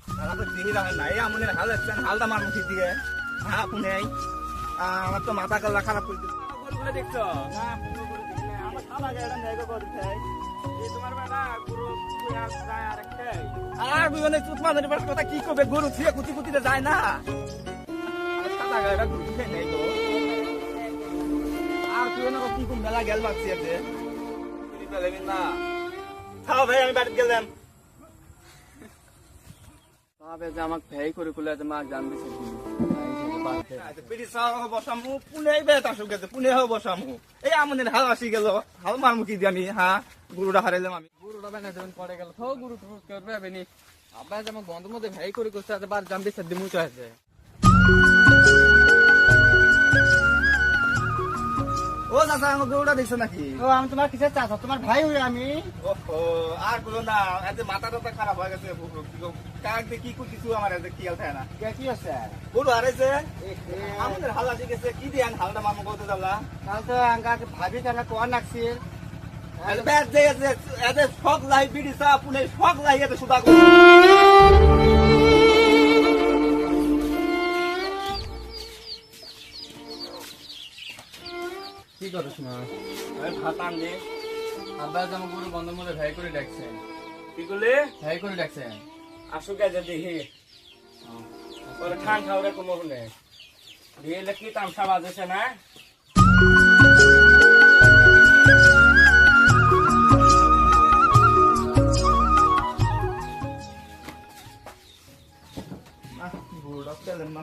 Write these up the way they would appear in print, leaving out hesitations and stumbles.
তারা তো দিহি রাখেন না এই আমনের হাল আসছেন হালদা মার মুখি দিয়ে হ্যাঁ পুনে আমার তো মাথা কাল্লা খারাপ করে দিচ্ছে গরুগুলো দেখছো না পুরো করে দেখি না আমার খালা গাড়ি নেগো করতে এই তোমার বেলা গরু আর যায় আর একটাই আর বিমানে চুত মাদের কথা কি করবে গরু ছুঁয়ে কুচি কুচিতে যায় না সাদা গাড়িটা ঘুরতে নেই গো আর তুই না কি কোন মেলা গেল বাচ্চি আছে তুই পেলেবি না খাও ভাই আমি বাড়িতে গেলাম তবে যে আমাকে ভেই করে কুলে যে মা জানবে পিড়ি চাও বসামু পুনে বেত আসুক গেছে পুনে হোক বসামু এই আমনের হাল আসি গেল হাল মার মুখি দিয়ে আমি হ্যাঁ গরুটা হারাইলাম আমি গরুটা বেনা যখন পড়ে গেল তো গরু করবে বেনি আব্বা যে আমার বন্ধুর মধ্যে ভেই করে করছে আজ বার জানবে সে দিমু চাইছে ও চাচা আমার গরুটা দেখছো নাকি ও আমি তোমার কিসের চাচা তোমার ভাই হই আমি। ওহো আর বলো না এত মাথা টাথা খারাপ হয়ে গেছে কাক দিয়ে কি কিছু আমার এত খেয়াল থাকে না কি আছে গরু হারাইছে আমাদের হাল আসি গেছে কি দিয়ে হালটা মামু করতে যাবলা তাহলে তো আঙ্গাকে ভাবি কেন কোয়া নাকছিল ব্যাট দিয়ে এত শখ লাই বিড়ি চা পুনে শখ লাই এত সুদা কি করছ না ভাত আনলে আব্বা যে আমার গরু বন্ধুর মধ্যে ভেই করে ডাকছে কি করলে ভেই করে ডাকছে আসুক গেছে দেখি পরে ঠান খাওয়ারে কোনো নেই দিয়ে কি তামসা বাজেছে না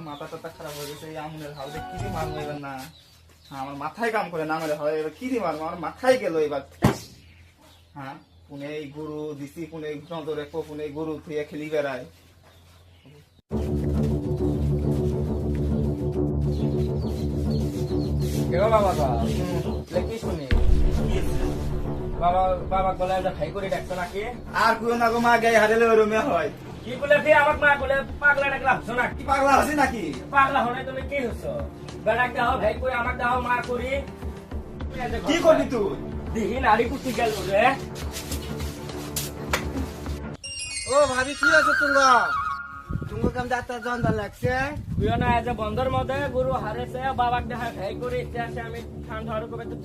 মাথা টাথা খারাপ হয়ে গেছে আমনের হাল কি দিয়ে মারবো এবার না আমার মাথায় কাম করে না আমার হয় এবার কি দিয়ে মারবো আমার মাথায় গেল এবার হ্যাঁ পুনে এই গরু দিছি পুনে নজরে পুনে গরু থুয়ে খেলি বেড়ায় বাবা কি শুনি বাবা বাবা বলে ভাই করে ডাকছো নাকি আর কেউ না গো মা গায়ে হারেলে ওরমে হয় কি বলে ফির আমাক মা বলে পাগলা ডাকলা হছো না কি পাগলা আছে নাকি পাগলা হনে তুমি কি হছো বেড়াক দাও ভাই কই আমাক দাও মা করি কি করবি তুই দিহি নারী কুটি গেল রে ও ভাবি কি আছে তুঙ্গা তুঙ্গা কাম যাত্রা জন্দা লাগছে তুইও না আজ বন্দর মধ্যে গরু হারেছে বাবাক দেখা ভাই করে ইতিহাসে আমি ঠান ধর করবে তো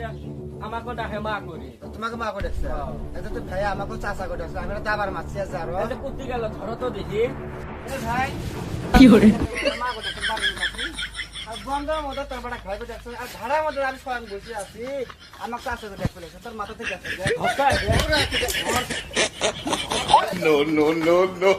আমাকে ডাকে মা করি তোমাকে মা করে দেখছে এটা তো ভাই আমাকে চাচা করে দেখছে আমি দাবার মাছি আছে আরো এই যে কুটি গেল ধরো তো দেখি এ ভাই কি করে মা করে দেখছে বাড়ি মাছি আর বন্ধের মধ্যে তোর বড় খাই করে দেখছে আর ধারার মধ্যে আমি স্বয়ং বসে আছি আমাকে চাচা করে দেখছে তোর মাথা থেকে গেছে হস্তা no no no no